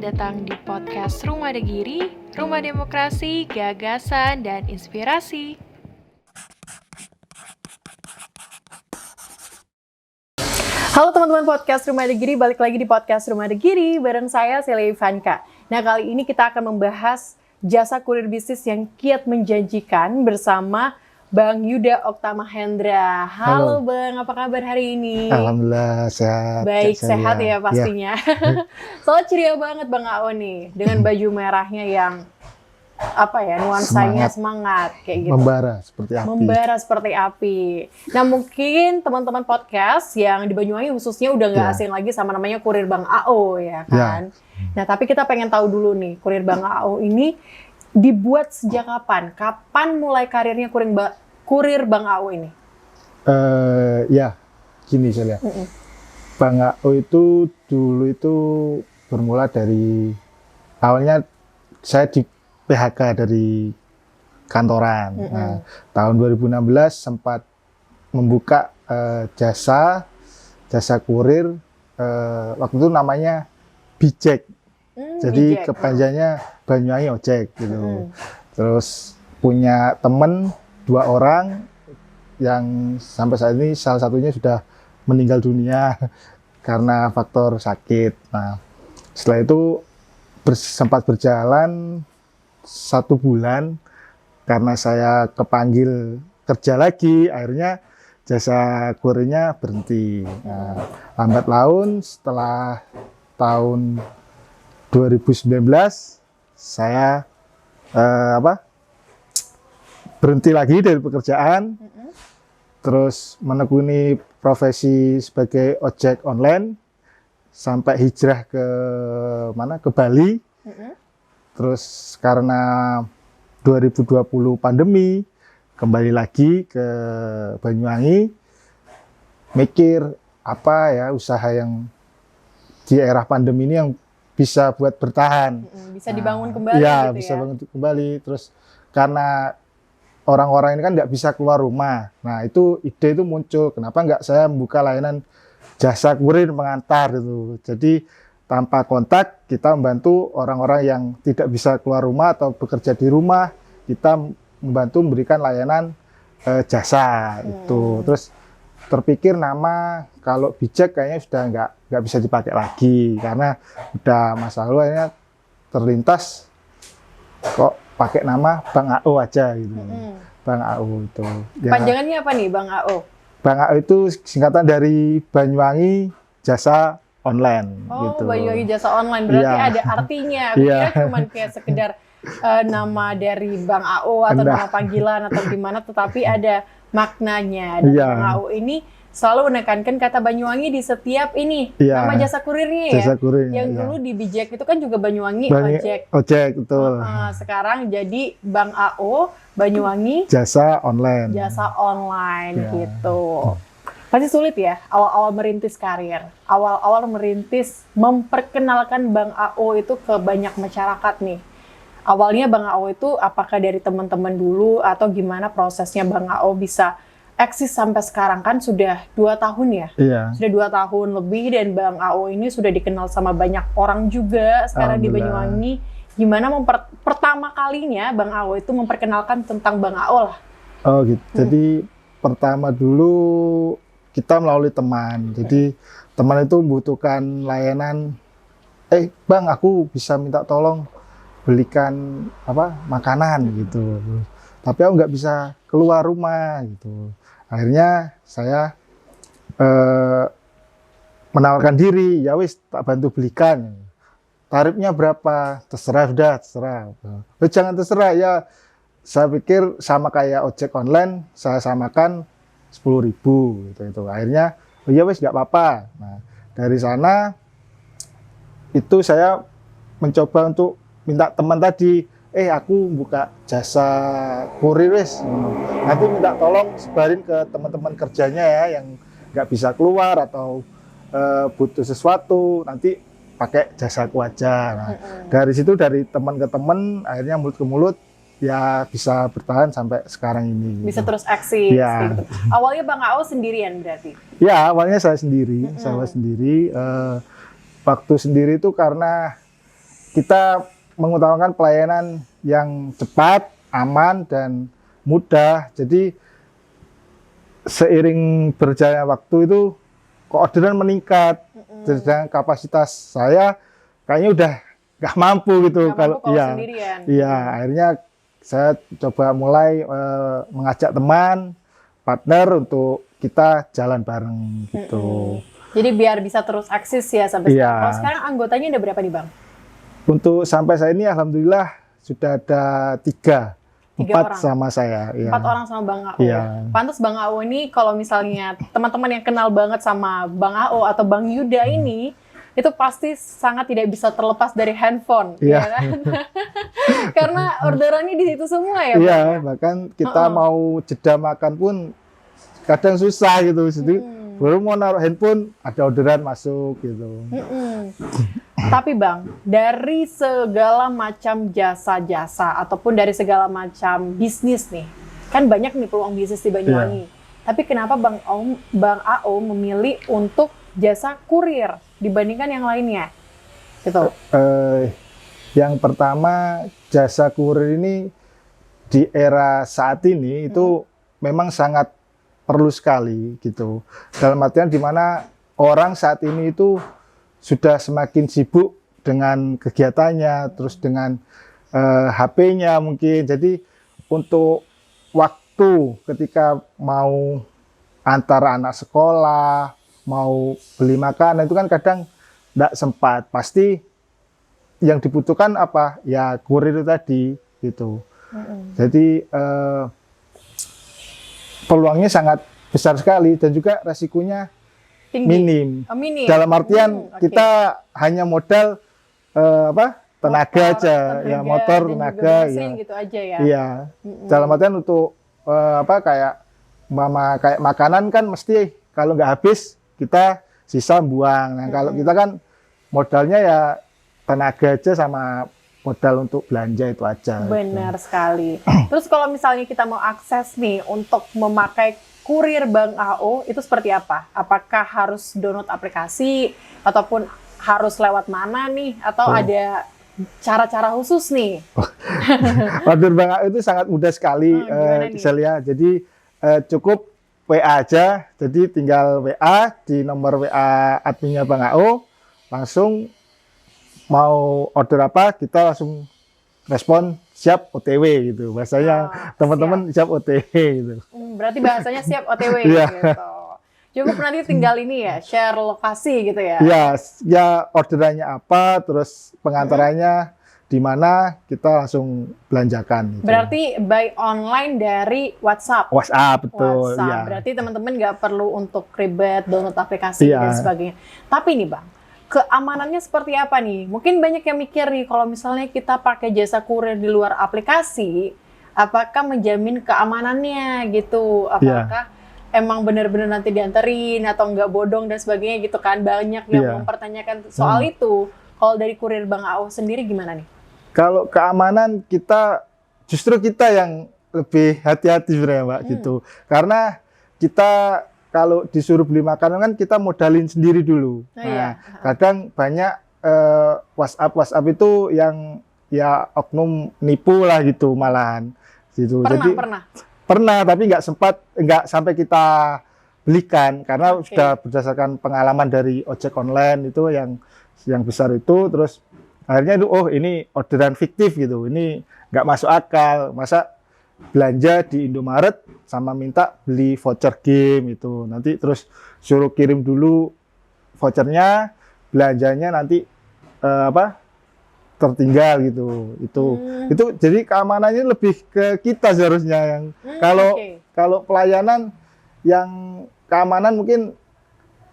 datang di podcast Rumah Degiri, Rumah Demokrasi, Gagasan, dan Inspirasi. Halo teman-teman podcast Rumah Degiri, balik lagi di podcast Rumah Degiri bareng saya Celia Ivanka. Nah, kali ini kita akan membahas jasa kurir bisnis yang kiat menjanjikan bersama Bang Yuda Oktama Hendra. Halo Bang, apa kabar hari ini? Alhamdulillah sehat. Baik, sehat ya pastinya. Ya. Soalnya ceria banget Bang Ao nih dengan baju merahnya yang nuansanya semangat kayak gitu. Membara seperti api. Membara seperti api. Nah, mungkin teman-teman podcast yang di Banyuwangi khususnya udah nggak asing lagi sama namanya Kurir Bang Ao ya kan. Nah, tapi kita pengen tahu dulu nih, Kurir Bang Ao ini dibuat sejak kapan? Kapan mulai karirnya Kurir Bang Ao ini? Gini saya lihat. Bang Ao itu dulu itu bermula dari awalnya saya di PHK dari kantoran. Nah, tahun 2016 sempat membuka jasa kurir. Waktu itu namanya Bijek. Jadi Bijek. kepanjangannya Banyuwangi Ojek gitu. Terus punya temen 2 orang yang sampai saat ini salah satunya sudah meninggal dunia karena faktor sakit. Nah, setelah itu sempat berjalan 1 bulan karena saya kepanggil kerja lagi, akhirnya jasa kurirnya berhenti. Nah, lambat laun setelah tahun 2019 saya berhenti lagi dari pekerjaan, terus menekuni profesi sebagai ojek online sampai hijrah ke Bali. Terus karena 2020 pandemi kembali lagi ke Banyuwangi, mikir apa ya usaha yang di era pandemi ini yang bisa buat bertahan, bisa dibangun kembali gitu bisa bangun kembali. Terus karena orang-orang ini kan nggak bisa keluar rumah, nah itu ide itu muncul, kenapa nggak saya membuka layanan jasa kurir pengantar gitu. Jadi tanpa kontak kita membantu orang-orang yang tidak bisa keluar rumah atau bekerja di rumah, kita membantu memberikan layanan jasa itu. Terus terpikir nama kalau Bijek kayaknya sudah nggak bisa dipakai lagi karena udah masa lalu, akhirnya terlintas kok pakai nama Bang Ao aja gitu. Bang Ao itu. Panjangannya apa nih Bang Ao? Bang Ao itu singkatan dari Banyuwangi Jasa Online. Gitu. Banyuwangi Jasa Online, berarti ada artinya. Kira cuma kayak sekedar nama dari Bang Ao atau nama panggilan atau gimana, tetapi ada maknanya. Dan Bang Ao ini selalu menekankan kata Banyuwangi di setiap nama jasa kurirnya ya. Jasa kurirnya, yang dulu di Bijek itu kan juga Banyuwangi Ojek. Ojek, betul. Sekarang jadi Bang Ao Banyuwangi Jasa Online. Jasa Online gitu. Pasti sulit ya awal-awal merintis karir. Awal-awal merintis memperkenalkan Bang Ao itu ke banyak masyarakat nih. Awalnya Bang Ao itu apakah dari teman-teman dulu atau gimana prosesnya Bang Ao bisa eksis sampai sekarang? Kan sudah 2 tahun ya? Iya. Sudah 2 tahun lebih dan Bang Ao ini sudah dikenal sama banyak orang juga sekarang di Banyuwangi. Gimana pertama kalinya Bang Ao itu memperkenalkan tentang Bang Ao lah? Oh gitu. Jadi pertama dulu kita melalui teman. Jadi teman itu membutuhkan layanan, Bang aku bisa minta tolong belikan makanan gitu. Tapi aku nggak bisa keluar rumah gitu. Akhirnya saya menawarkan diri, ya wis tak bantu belikan. Tarifnya berapa? Terserah. Jangan terserah ya. Saya pikir sama kayak ojek online, saya samakan 10.000 gitu. Akhirnya, ya wis nggak apa-apa. Nah, dari sana itu saya mencoba untuk minta teman tadi, aku buka jasa kurir wis. Nanti minta tolong sebarin ke teman-teman kerjanya ya yang nggak bisa keluar atau butuh sesuatu, nanti pakai jasaku aja. Nah, dari situ dari teman ke teman, akhirnya mulut ke mulut ya bisa bertahan sampai sekarang ini. Bisa terus eksis. Gitu. Awalnya Bang Ao sendirian berarti? Ya, awalnya saya sendiri. Saya sendiri. Waktu sendiri itu karena kita mengutamakan pelayanan yang cepat, aman, dan mudah. Jadi seiring berjalannya waktu itu orderan meningkat. Sedang kapasitas saya kayaknya udah nggak mampu gitu. Nggak mampu kalau iya, sendirian. iya, akhirnya saya coba mulai mengajak teman, partner untuk kita jalan bareng gitu. Jadi biar bisa terus eksis ya sampai Iya. sekarang. Kalau sekarang anggotanya ada berapa nih Bang? Untuk sampai saat ini alhamdulillah sudah ada 3, 4 orang. sama saya. Iya. 4 orang sama Bang AO. Iya. Pantas Bang AO ini kalau misalnya teman-teman yang kenal banget sama Bang AO atau Bang Yuda ini, itu pasti sangat tidak bisa terlepas dari handphone, Iya. ya kan? Karena orderannya di situ semua ya, Bang? Iya, bahkan kita mau jeda makan pun kadang susah gitu. Jadi baru mau naruh handphone ada orderan masuk gitu. Tapi Bang, dari segala macam jasa-jasa ataupun dari segala macam bisnis nih, kan banyak nih peluang bisnis di Banyuwangi. Tapi kenapa Bang AO memilih untuk jasa kurir dibandingkan yang lainnya? Gitu. Yang pertama, jasa kurir ini di era saat ini itu memang sangat perlu sekali gitu. Dalam artian di mana orang saat ini itu sudah semakin sibuk dengan kegiatannya, terus dengan HP-nya mungkin. Jadi untuk waktu ketika mau antara anak sekolah, mau beli makanan itu kan kadang tidak sempat. Pasti yang dibutuhkan apa? Ya kurir itu tadi gitu. Jadi peluangnya sangat besar sekali dan juga resikonya Tinggi. minim. Minim. Dalam artian oke. kita hanya modal tenaga aja, ya motor, dan tenaga, juga ya. bensin gitu aja ya. Iya. Dalam artian untuk kayak kayak makanan kan mesti kalau nggak habis kita sisa buang. Nah, kalau kita kan modalnya ya tenaga aja sama modal untuk belanja itu aja. Benar sekali. Terus kalau misalnya kita mau akses nih untuk memakai kurir Bang AO, itu seperti apa? Apakah harus download aplikasi ataupun harus lewat mana nih? Atau ada cara-cara khusus nih? Order Bang AO itu sangat mudah sekali, gimana nih? Celia. Jadi cukup WA aja. Jadi tinggal WA di nomor WA adminnya Bang AO, langsung mau order apa kita langsung respon siap OTW gitu. Bahasanya teman-teman siap OTW gitu. Berarti bahasanya siap OTW Iya. gitu. Cukup nanti tinggal ini ya, share lokasi gitu ya. Ya orderannya apa, terus pengantarannya di mana, kita langsung belanjakan. Gitu. Berarti buy online dari WhatsApp. WhatsApp betul. WhatsApp. Ya. Berarti teman-teman nggak perlu untuk ribet download aplikasi Iya. dan sebagainya. Tapi nih Bang, keamanannya seperti apa nih? Mungkin banyak yang mikir nih kalau misalnya kita pakai jasa kurir di luar aplikasi, apakah menjamin keamanannya gitu? Apakah emang benar-benar nanti dianterin atau nggak bodong dan sebagainya gitu kan? Banyak yang mempertanyakan soal itu. Kalau dari kurir Bang AO sendiri gimana nih? Kalau keamanan justru kita yang lebih hati-hati sebenarnya Mbak gitu. Karena kita kalau disuruh beli makanan kan kita modalin sendiri dulu. Nah, kadang banyak WhatsApp itu yang ya oknum nipu lah gitu malahan. Gitu. Pernah tapi nggak sampai kita belikan karena sudah berdasarkan pengalaman dari ojek online itu yang besar itu, terus akhirnya itu ini orderan fiktif gitu, ini nggak masuk akal, masa belanja di Indomaret sama minta beli voucher game itu, nanti terus suruh kirim dulu vouchernya, belanjanya nanti tertinggal gitu. Itu jadi keamanannya lebih ke kita seharusnya yang kalau pelayanan yang keamanan mungkin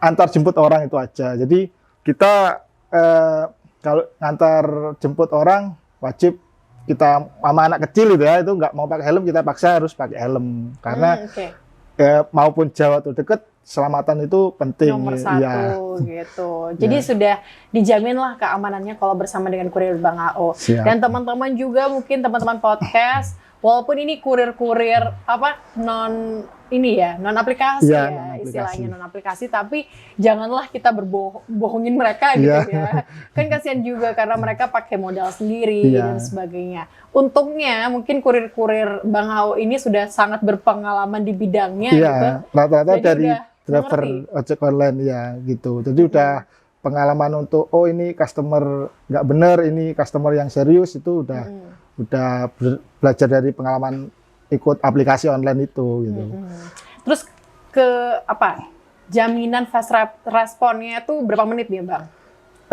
antar jemput orang itu aja. Jadi kita kalau ngantar jemput orang wajib kita sama anak kecil itu ya, itu nggak mau pakai helm, kita paksa harus pakai helm karena maupun jauh atau deket keselamatan itu penting. Nomor satu gitu. Jadi sudah dijamin lah keamanannya kalau bersama dengan kurir Bang AO. Dan teman-teman juga mungkin teman-teman podcast walaupun ini kurir-kurir non aplikasi Iya, ya non-aplikasi. istilahnya non aplikasi, tapi janganlah kita bohongin mereka gitu Iya. ya. Kan kasihan juga karena mereka pakai modal sendiri Iya. dan sebagainya. Untungnya mungkin kurir-kurir Bang Ao ini sudah sangat berpengalaman di bidangnya Iya, gitu. rata-rata Jadi dari udah driver mengerti. ojek online ya gitu. Jadi udah pengalaman untuk oh ini customer nggak bener, ini customer yang serius itu udah belajar dari pengalaman ikut aplikasi online itu gitu. Terus ke apa? Jaminan fast responnya itu berapa menit nih Bang?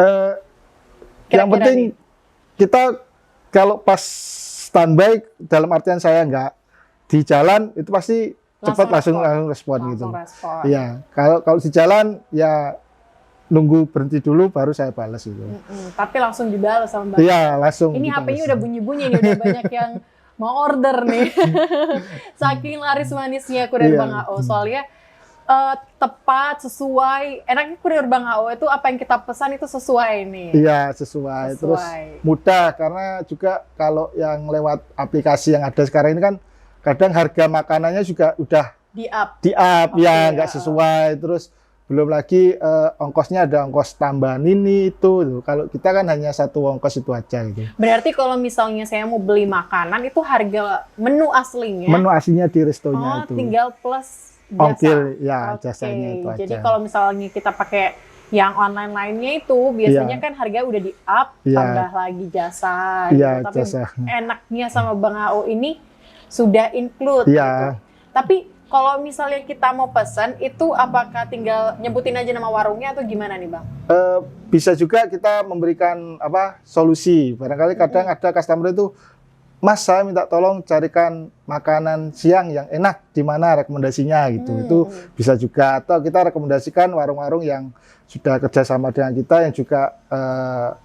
Eh, yang Kira-kira penting nih. kita kalau pas standby dalam artian saya nggak di jalan itu pasti cepat langsung respon gitu. Langsung respon. Iya, kalau di jalan ya nunggu berhenti dulu baru saya balas itu. Tapi langsung dibalas sama Bang. Iya, langsung. Ini dibalas. HP-nya udah bunyi-bunyi nih, udah banyak yang mau order nih. Saking laris manisnya kurir Iya. Bang Ao. Soalnya tepat, sesuai. Enaknya kurir Bang Ao itu apa yang kita pesan itu sesuai nih. Iya, sesuai. Terus mudah karena juga kalau yang lewat aplikasi yang ada sekarang ini kan kadang harga makanannya juga udah Di up. ya nggak sesuai. Terus belum lagi ongkosnya ada ongkos tambahan ini itu. Kalau kita kan hanya satu ongkos itu aja gitu. Berarti kalau misalnya saya mau beli makanan itu harga menu aslinya. Menu aslinya di restonya itu. Tinggal plus jasa. Ongkir ya jasanya itu aja. Jadi kalau misalnya kita pakai yang online lainnya itu biasanya kan harga udah di up, tambah lagi jasa. Iya, Tapi jasa. enaknya sama Bang Ao ini sudah include. Iya. Gitu. Tapi kalau misalnya kita mau pesan itu apakah tinggal nyebutin aja nama warungnya atau gimana nih Bang? Bisa juga kita memberikan solusi. Barangkali kadang ada customer itu, Mas saya minta tolong carikan makanan siang yang enak di mana rekomendasinya gitu. Itu bisa juga, atau kita rekomendasikan warung-warung yang sudah kerjasama dengan kita yang juga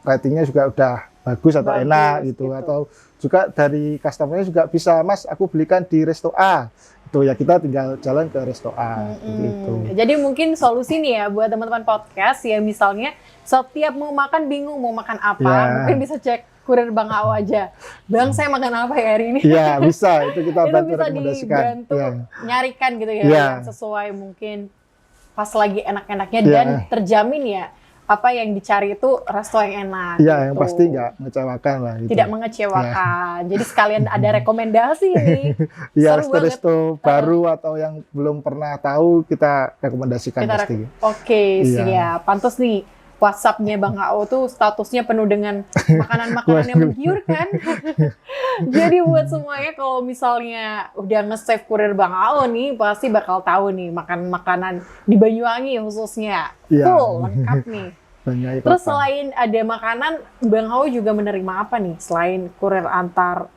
ratingnya juga udah bagus atau enak gitu. Atau juga dari customernya juga bisa, Mas aku belikan di resto A. Itu ya kita tinggal jalan ke resto A gitu. Jadi mungkin solusi nih ya buat teman-teman podcast yang misalnya setiap mau makan bingung mau makan apa, mungkin bisa cek kurir Bang Ao aja. Bang saya makan apa ya hari ini? Iya bisa, itu kita itu bantu bisa rekomendasikan. dibantu nyarikan gitu ya, yang sesuai mungkin pas lagi enak-enaknya dan terjamin ya apa yang dicari itu resto yang enak. Iya, gitu. yang pasti nggak mengecewakan lah. Gitu. Tidak mengecewakan. Jadi sekalian ada rekomendasi nih. Iya, Seru resto-resto baru atau yang belum pernah tahu kita rekomendasikan pasti. Oke, siap. Pantes nih WhatsApp-nya Bang Ao tuh statusnya penuh dengan makanan-makanan yang menggiurkan. Jadi buat semuanya kalau misalnya udah nge-save kurir Bang Ao nih, pasti bakal tahu nih makanan-makanan di Banyuwangi khususnya. Full, lengkap nih. Terus selain ada makanan, Bang Ao juga menerima apa nih? Selain kurir antar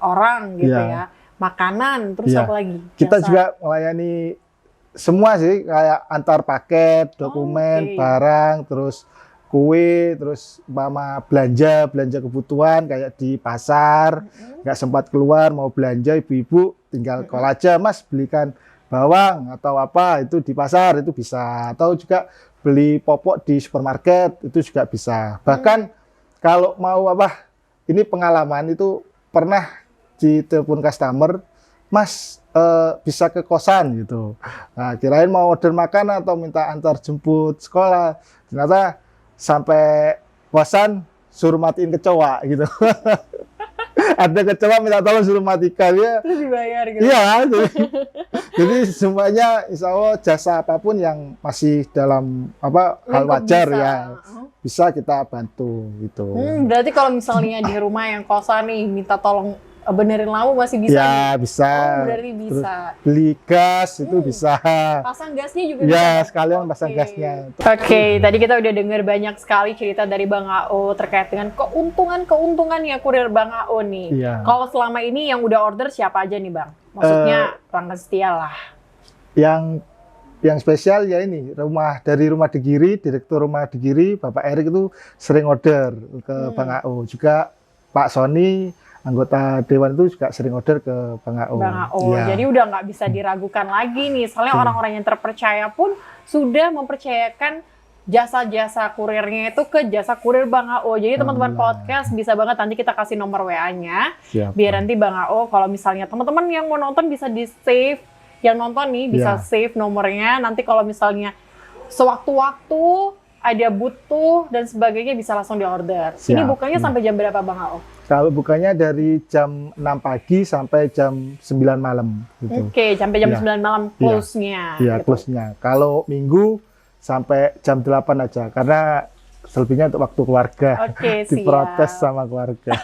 orang gitu ya. Makanan, terus apa lagi? Kita juga melayani semua sih, kayak antar paket, dokumen, barang, terus kue, terus belanja kebutuhan kayak di pasar, nggak sempat keluar mau belanja ibu-ibu, tinggal call aja, Mas belikan bawang atau apa itu di pasar itu bisa, atau juga beli popok di supermarket itu juga bisa. Bahkan kalau mau ini pengalaman itu pernah ditelepon customer, Mas bisa ke kosan gitu. Nah, kirain mau order makan atau minta antar jemput sekolah. Ternyata sampai kosan suruh matiin kecoa gitu. Ada kecoa minta tolong suruh matikan ya. Terus dibayar gitu. Iya. Jadi semuanya insya Allah jasa apapun yang masih dalam hal wajar bisa. Ya bisa kita bantu gitu. Berarti kalau misalnya di rumah yang kosan nih minta tolong benerin lampu masih bisa? Ya, bisa. Oh, berarti bisa. Terus beli gas itu bisa. Pasang gasnya juga bisa? Ya, sekalian pasang gasnya. Oke, tadi kita udah dengar banyak sekali cerita dari Bang Ao terkait dengan keuntungan-keuntungannya kurir Bang Ao nih. Ya. Kalau selama ini yang udah order siapa aja nih Bang? Maksudnya pelanggan setia lah. Yang spesial ya ini, dari Rumah Degiri, Direktur Rumah Degiri, Bapak Erik itu sering order ke Bang Ao. Juga Pak Sony, anggota Dewan itu juga sering order ke Bang Ao. Ya. Jadi udah nggak bisa diragukan lagi nih. Soalnya orang-orang yang terpercaya pun sudah mempercayakan jasa-jasa kurirnya itu ke jasa kurir Bang AO. Jadi teman-teman Alhamdulillah. podcast bisa banget nanti kita kasih nomor WA-nya. Siap. Biar nanti Bang AO kalau misalnya teman-teman yang mau nonton bisa di-save. Yang nonton nih bisa Ya. save nomornya. Nanti kalau misalnya sewaktu-waktu ada butuh dan sebagainya bisa langsung di-order. Ini Siap. bukanya sampai jam berapa Bang AO? Kalau bukanya dari jam 6 pagi sampai jam 9 malam gitu. Oke, sampai jam Iya. 9 malam close-nya. Iya, gitu. close-nya. Kalau minggu sampai jam 8 aja karena selebihnya untuk waktu keluarga. Oke, Diprotes siap. sama keluarga.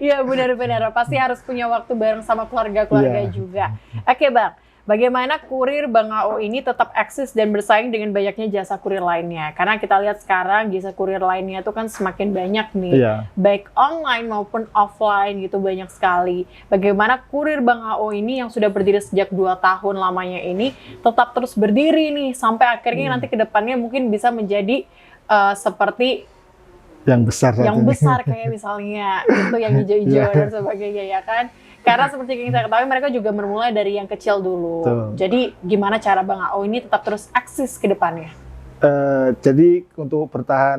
Iya, benar-benar. Pasti harus punya waktu bareng sama keluarga-keluarga Iya. juga. Oke, Bang. Bagaimana kurir Bang AO ini tetap eksis dan bersaing dengan banyaknya jasa kurir lainnya? Karena kita lihat sekarang jasa kurir lainnya itu kan semakin banyak nih. Iya. Baik online maupun offline gitu banyak sekali. Bagaimana kurir Bang AO ini yang sudah berdiri sejak 2 tahun lamanya ini tetap terus berdiri nih sampai akhirnya nanti ke depannya mungkin bisa menjadi seperti Yang besar saat yang ini. besar kayak misalnya itu yang hijau-hijau dan sebagainya ya kan. Karena seperti yang kita ketahui mereka juga bermulai dari yang kecil dulu. Betul. Jadi gimana cara Bang AO ini tetap terus eksis ke depannya? Jadi untuk bertahan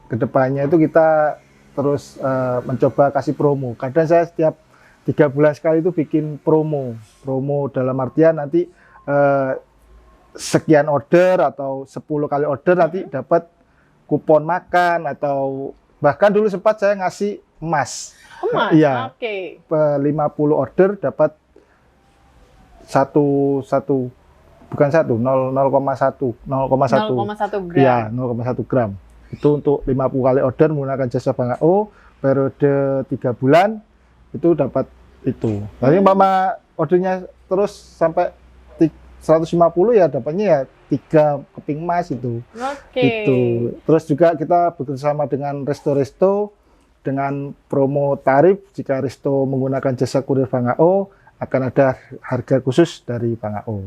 ke depannya itu kita terus mencoba kasih promo. Kadang saya setiap 3 bulan sekali itu bikin promo. Promo dalam artian nanti sekian order atau 10 kali order nanti dapat kupon makan atau bahkan dulu sempat saya ngasih emas. Emas? Iya. Oke. 50 order dapat satu bukan satu 0,1 0,1 gram. ya 0,1 gram itu untuk 50 kali order menggunakan jasa Bang AO periode 3 bulan itu dapat itu. Nanti mama ordernya terus sampai 150 ya dapatnya ya 3 keping emas itu. Oke. Gitu. Terus juga kita bekerjasama dengan resto-resto dengan promo tarif. Jika resto menggunakan jasa kurir Bang AO akan ada harga khusus dari Bang AO.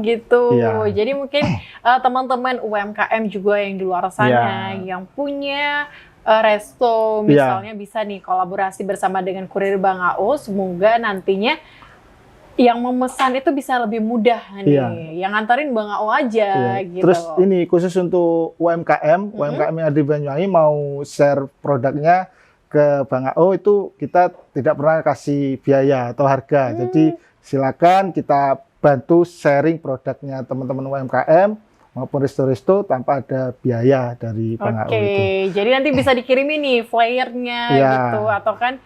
Gitu. Iya. Jadi mungkin teman-teman UMKM juga yang di luar sana yang punya resto misalnya bisa nih kolaborasi bersama dengan kurir Bang AO. Semoga nantinya yang memesan itu bisa lebih mudah nih. Yang nganterin Bang AO aja gitu. Terus ini khusus untuk UMKM, UMKM yang ada di Banyuwangi mau share produknya ke Bang AO itu kita tidak pernah kasih biaya atau harga. Jadi silakan kita bantu sharing produknya teman-teman UMKM maupun resto-resto tanpa ada biaya dari Bang AO itu. Oke, jadi nanti bisa dikirimin nih flyernya gitu atau kan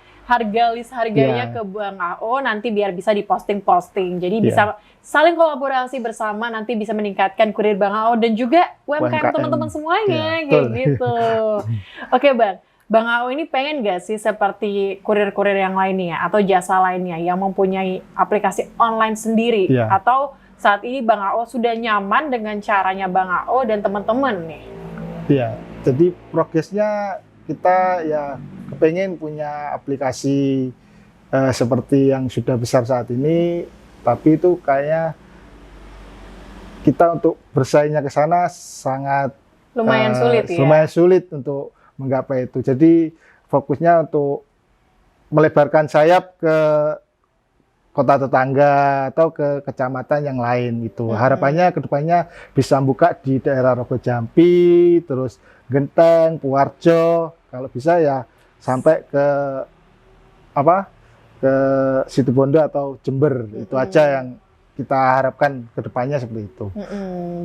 list harganya ke Bang AO nanti biar bisa diposting-posting. Jadi bisa saling kolaborasi bersama nanti bisa meningkatkan kurir Bang AO dan juga UMKM teman-teman semuanya kayak gitu. Oke, Bang AO ini pengen nggak sih seperti kurir-kurir yang lainnya atau jasa lainnya yang mempunyai aplikasi online sendiri atau saat ini Bang AO sudah nyaman dengan caranya Bang AO dan teman-teman nih? Iya, jadi progresnya kita ya kepengen punya aplikasi seperti yang sudah besar saat ini, tapi itu kayaknya kita untuk bersaingnya ke sana sangat lumayan sulit ya. Lumayan sulit untuk menggapai itu. Jadi fokusnya untuk melebarkan sayap ke kota tetangga atau ke kecamatan yang lain gitu. Harapannya kedepannya bisa buka di daerah Rogo Jampi, terus Genteng, Puarjo, kalau bisa ya sampai ke ke Situbondo atau Jember. Itu aja yang kita harapkan kedepannya seperti itu.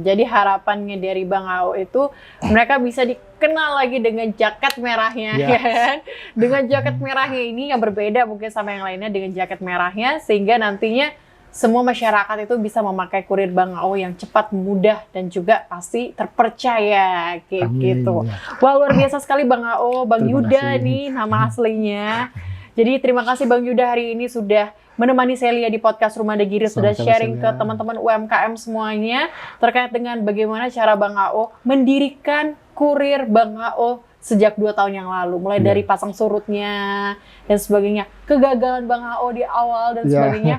Jadi harapannya dari Bang AO itu mereka bisa dikenal lagi dengan jaket merahnya, ya kan? Dengan jaket merahnya ini yang berbeda mungkin sama yang lainnya dengan jaket merahnya, sehingga nantinya semua masyarakat itu bisa memakai kurir Bang AO yang cepat, mudah, dan juga pasti terpercaya kayak gitu. Wah, luar biasa sekali Bang AO, Bang Yuda nih nama aslinya. Jadi terima kasih Bang Yuda hari ini sudah menemani Celia di podcast Rumah Degiri, sudah sharing ke teman-teman UMKM semuanya terkait dengan bagaimana cara Bang AO mendirikan kurir Bang AO sejak 2 tahun yang lalu, mulai dari pasang surutnya dan sebagainya, kegagalan Bang AO di awal dan sebagainya.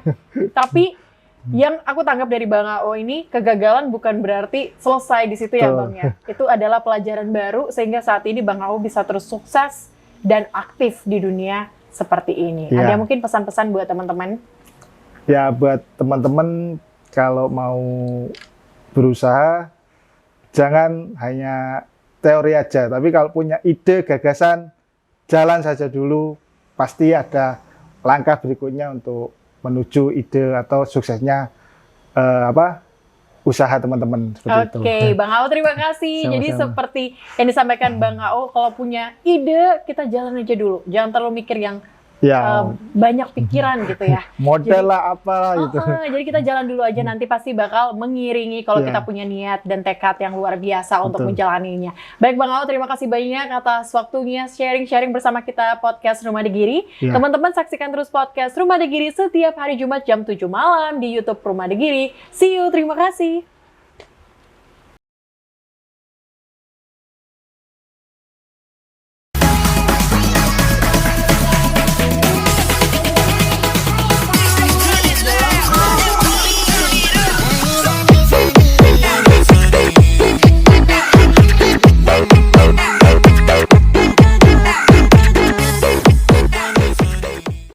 Tapi yang aku tangkap dari Bang AO ini, kegagalan bukan berarti selesai di situ ya Bang ya. Itu adalah pelajaran baru sehingga saat ini Bang AO bisa terus sukses dan aktif di dunia seperti ini. Ada mungkin pesan-pesan buat teman-teman? Ya, buat teman-teman kalau mau berusaha jangan hanya teori aja, tapi kalau punya ide, gagasan, jalan saja dulu, pasti ada langkah berikutnya untuk menuju ide atau suksesnya usaha teman-teman seperti itu. Oke, Bang Ao terima kasih. Jadi Sama-sama. seperti yang disampaikan Bang Ao, kalau punya ide kita jalan aja dulu, jangan terlalu mikir yang Ya, banyak pikiran gitu ya. model lah apalah gitu. Jadi kita jalan dulu aja, nanti pasti bakal mengiringi kalau Iya. kita punya niat dan tekad yang luar biasa untuk Betul. menjalaninya. Baik Bang Ao, terima kasih banyak atas waktunya sharing-sharing bersama kita podcast Rumah Degiri. Iya. Teman-teman saksikan terus podcast Rumah Degiri setiap hari Jumat jam 7 malam di YouTube Rumah Degiri. See you, terima kasih.